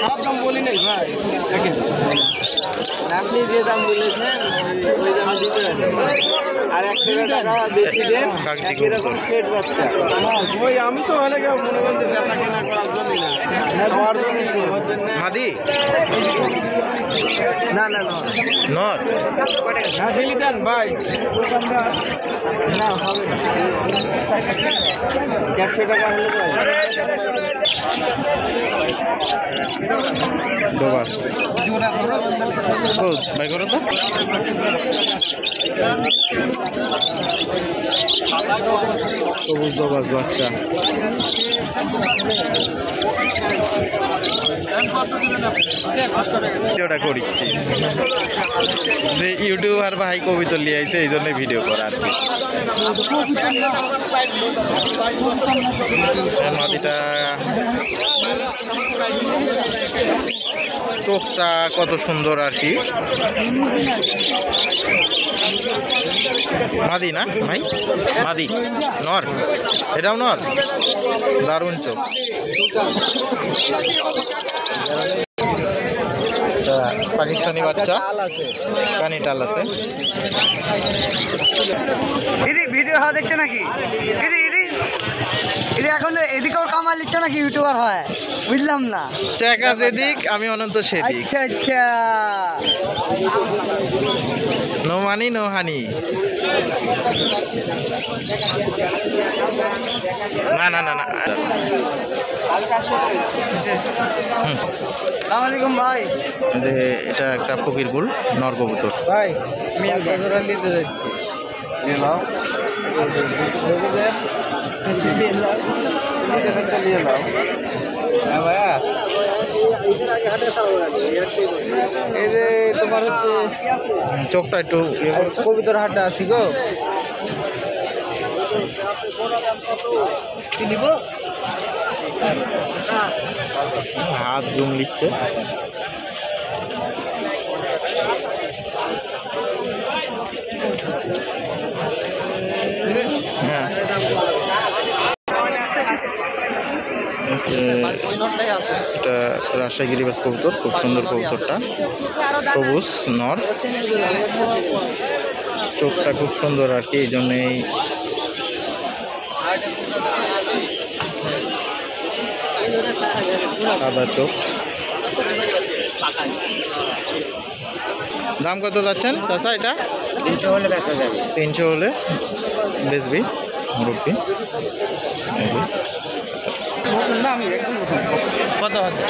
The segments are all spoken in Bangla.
খারাপ দাম বলি নাই ভাই, আপনি যে দাম বলেছেন ওই দাম দিবেন, আর 1 টাকা বেশি দেন একই রকম সেট বাচ্চা। ওই আমি তো হলে মনে করছি ব্যথা কেনা করার জন্য না, খাওয়ার জন্য। মাদি না না নর না ঢেলি দেন ভাই, না হবে না, 400 টাকা হলে দোবাস ভাই করো তো। সবুজ দোবাস বাচ্চা, ভিডিওটা করছি যে ইউটিউবার ভাই কবিতা লিয়ে আইছে, এই জন্য ভিডিও করা আর কি। মাটিটা চোখটা কত সুন্দর আর কি। মাদি না ভাই, মাদি নর, এটাও নর, দারুণ চোখ। পাকিস্তানি বাচ্চা, কানি টাল আছে। ভিডিও হওয়া দেখছে নাকি? এখন এদিকেও কামাল লিখছো নাকি ইউটিউবার হয়? বুঝলাম না। টাকা যেদিক আমি অনন্ত সেদিক। আচ্ছা আচ্ছা, নো মানি নো হানি। না না না না, আসসালামাইকুম ভাই। যে এটা একটা ফকির গুল নর কবুতর ভাই, আমি জোড়া নিতে যাচ্ছি। নিয়ে নাও, নিয়ে নাও। হ্যাঁ ভাইয়া, এই যে তোমার হচ্ছে চোখটা একটু কবিতার হাটটা আছি গো, নিব হাত জুম লিখছে। হ্যাঁ, এটা রাজশাহী গিরিবাস কবুতর, খুব সুন্দর কবুতরটা, সবুজ নর, চোখটা খুব সুন্দর আর কি, এই জন্যই সাদা চোখ। দাম কত যাচ্ছেন চাচা এটা? 300 হলে দেখা যাবে। 300 হলে বেচবি মুরব্বী। না আমি কত আছে?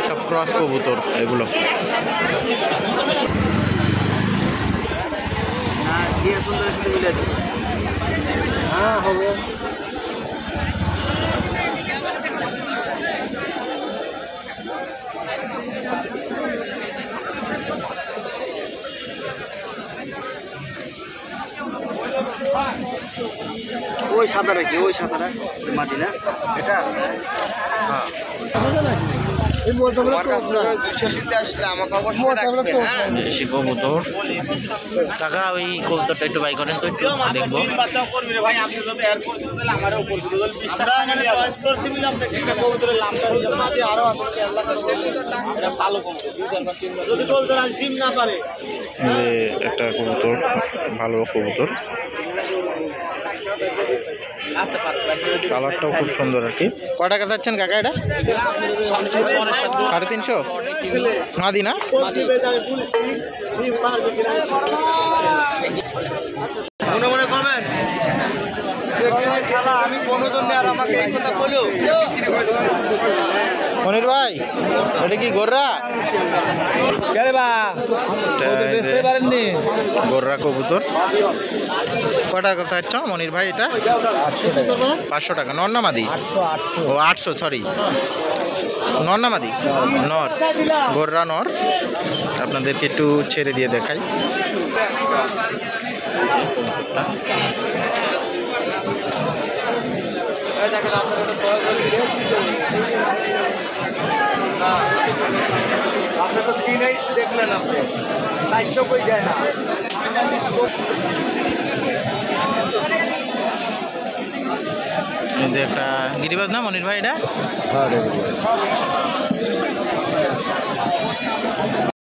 সব ক্রস কবুতর এগুলো। হ্যাঁ হবে। ওই সাদা নাকি? ওই সাদাটা মাটি না এটা? হ্যাঁ, দেশি কবুতর। কাকা ওই কবুতরটা একটু বাই করেন তো, একটু দেখবো। একটা কবুতর, ভালো কবুতর, কালারটাও খুব সুন্দর আর কি। কয় টাকা যাচ্ছেন কাকা এটা? 350 মাদি না? মনে মনে কমেন আমি কোনো জন্য আর আমাকে এই কথা বলো। মনির ভাই, এটা কি গোর্রা? গোর্রা কবুতর। কটা কথা হচ্ছে মনির ভাই এটা? 500 টাকা। নর না মাদি? ও 800, সরি। নর না মাদি? নর, গোর্রা নর। আপনাদেরকে একটু ছেড়ে দিয়ে দেখাই। আপনি তো কিনেই দেখলেন, আপনি 400 কই যায় না। একটা গিরিবাজ না মনির ভাই এটা?